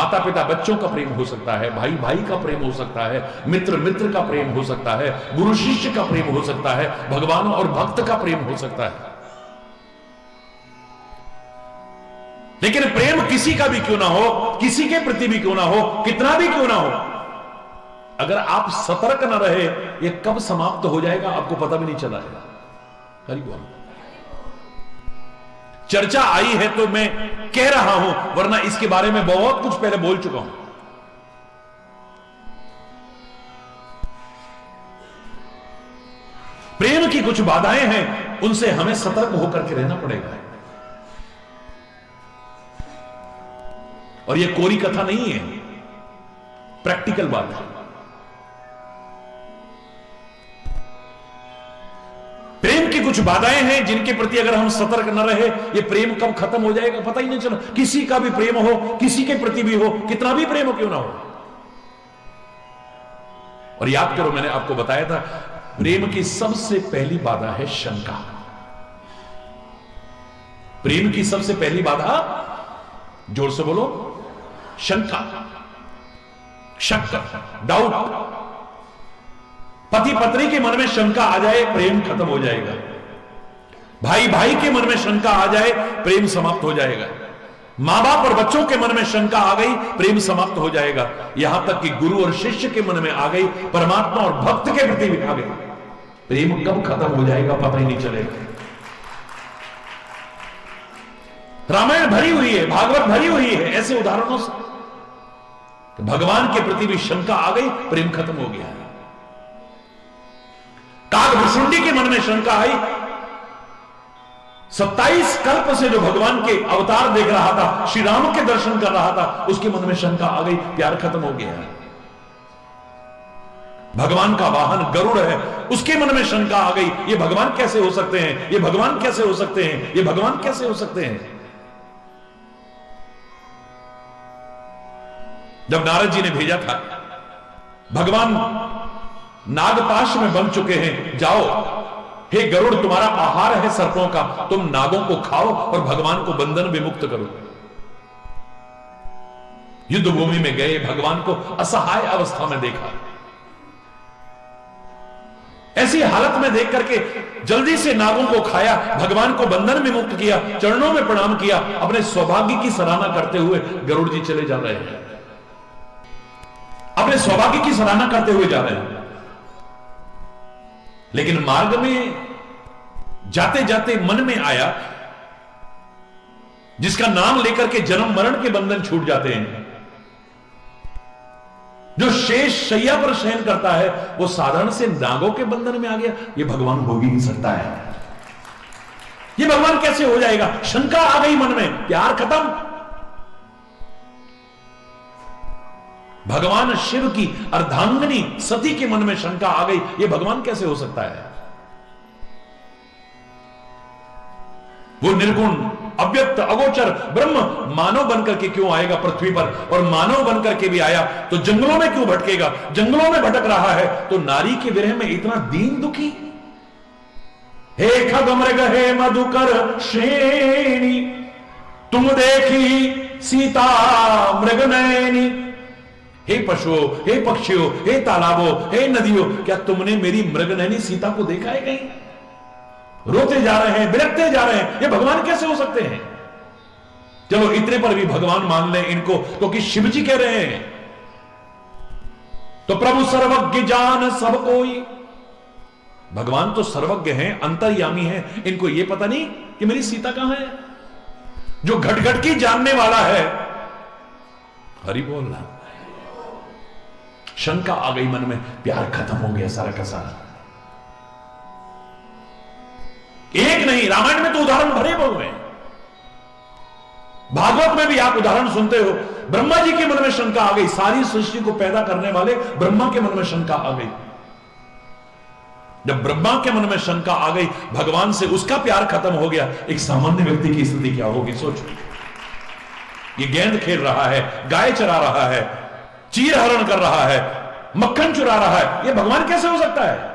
माता पिता बच्चों का प्रेम हो सकता है, भाई भाई का प्रेम हो सकता है, मित्र मित्र का प्रेम हो सकता है, गुरु शिष्य का प्रेम हो सकता है, भगवान और भक्त का प्रेम हो सकता है। लेकिन प्रेम किसी का भी क्यों ना हो, किसी के प्रति भी क्यों ना हो, कितना भी क्यों ना हो, अगर आप सतर्क ना रहे, ये कब समाप्त हो जाएगा आपको पता भी नहीं चला है। हरि बोल। चर्चा आई है तो मैं कह रहा हूं, वरना इसके बारे में बहुत कुछ पहले बोल चुका हूं। प्रेम की कुछ बाधाएं हैं, उनसे हमें सतर्क होकर के रहना पड़ेगा। और यह कोरी कथा नहीं है, प्रैक्टिकल बात है। प्रेम की कुछ बाधाएं हैं जिनके प्रति अगर हम सतर्क न रहे, ये प्रेम कब खत्म हो जाएगा पता ही नहीं चला। किसी का भी प्रेम हो, किसी के प्रति भी हो, कितना भी प्रेम हो क्यों ना हो। और याद करो, मैंने आपको बताया था, प्रेम की सबसे पहली बाधा है शंका। प्रेम की सबसे पहली बाधा, जोर से बोलो, शंका, शक, डाउट। पति पत्नी के मन में शंका आ जाए, प्रेम खत्म हो जाएगा। भाई भाई के मन में शंका आ जाए, प्रेम समाप्त हो जाएगा। मां बाप और बच्चों के मन में शंका आ गई, प्रेम समाप्त हो जाएगा। यहां तक कि गुरु और शिष्य के मन में आ गई, परमात्मा और भक्त के प्रति भी आ गई, प्रेम कब खत्म हो जाएगा पता ही नहीं चलेगा। रामायण भरी हुई है, भागवत भरी हुई है ऐसे उदाहरणों से। भगवान के प्रति भी शंका आ गई, प्रेम खत्म हो गया। काकभुसुंडी के मन में शंका आई, 27 कल्प से जो भगवान के अवतार देख रहा था, श्री राम के दर्शन कर रहा था, उसके मन में शंका आ गई, प्यार खत्म हो गया। भगवान का वाहन गरुड़ है, उसके मन में शंका आ गई, ये भगवान कैसे हो सकते हैं, ये भगवान कैसे हो सकते हैं, ये भगवान कैसे हो सकते हैं। जब नारद जी ने भेजा था, भगवान नागपाश में बन चुके हैं, जाओ हे गरुड़, तुम्हारा आहार है सर्पों का, तुम नागों को खाओ और भगवान को बंधन विमुक्त करो। युद्ध भूमि में गए, भगवान को असहाय अवस्था में देखा। ऐसी हालत में देख करके जल्दी से नागों को खाया, भगवान को बंधन विमुक्त किया, चरणों में प्रणाम किया, अपने सौभाग्य की सराहना करते हुए गरुड़ जी चले जा रहे हैं। अपने सौभाग्य की सराहना करते हुए जा रहे हैं। लेकिन मार्ग में जाते जाते मन में आया, जिसका नाम लेकर के जन्म मरण के बंधन छूट जाते हैं, जो शेष शैया पर शयन करता है, वो साधारण से नागों के बंधन में आ गया। ये भगवान हो भी नहीं सकता है, ये भगवान कैसे हो जाएगा। शंका आ गई मन में, प्यार खत्म। भगवान शिव की अर्धांगिनी सती के मन में शंका आ गई, ये भगवान कैसे हो सकता है। वो निर्गुण, अव्यक्त, अगोचर ब्रह्म मानव बनकर के क्यों आएगा पृथ्वी पर, और मानव बनकर के भी आया तो जंगलों में क्यों भटकेगा। जंगलों में भटक रहा है तो नारी के विरह में इतना दीन दुखी। हे खगमृग हे मधुकर श्रेणी, तुम देखी सीता मृग नयनी। हे पशुओं, हे पक्षियों, हे तालाबों, हे नदियों, क्या तुमने मेरी मृगनयनी सीता को देखा है कहीं। रोते जा रहे हैं, बिलखते जा रहे हैं, ये भगवान कैसे हो सकते हैं। चलो इतने पर भी भगवान मान लें इनको, क्योंकि शिव जी कह रहे हैं। तो प्रभु सर्वज्ञ जान सब कोई, भगवान तो सर्वज्ञ हैं, अंतर्यामी हैं, इनको ये पता नहीं कि मेरी सीता कहां है। जो घट घट की जानने वाला है, हरि बोलना। शंका आ गई मन में, प्यार खत्म हो गया सारा का सारा। एक नहीं, रामायण में तो उदाहरण भरे हुए हैं, भागवत में भी आप उदाहरण सुनते हो। ब्रह्मा जी के मन में शंका आ गई, सारी सृष्टि को पैदा करने वाले ब्रह्मा के मन में शंका आ गई। जब ब्रह्मा के मन में शंका आ गई, भगवान से उसका प्यार खत्म हो गया, एक सामान्य व्यक्ति की स्थिति क्या होगी सोचो। ये गेंद खेल रहा है, गाय चरा रहा है, चीर हरण कर रहा है, मक्खन चुरा रहा है, ये भगवान कैसे हो सकता है।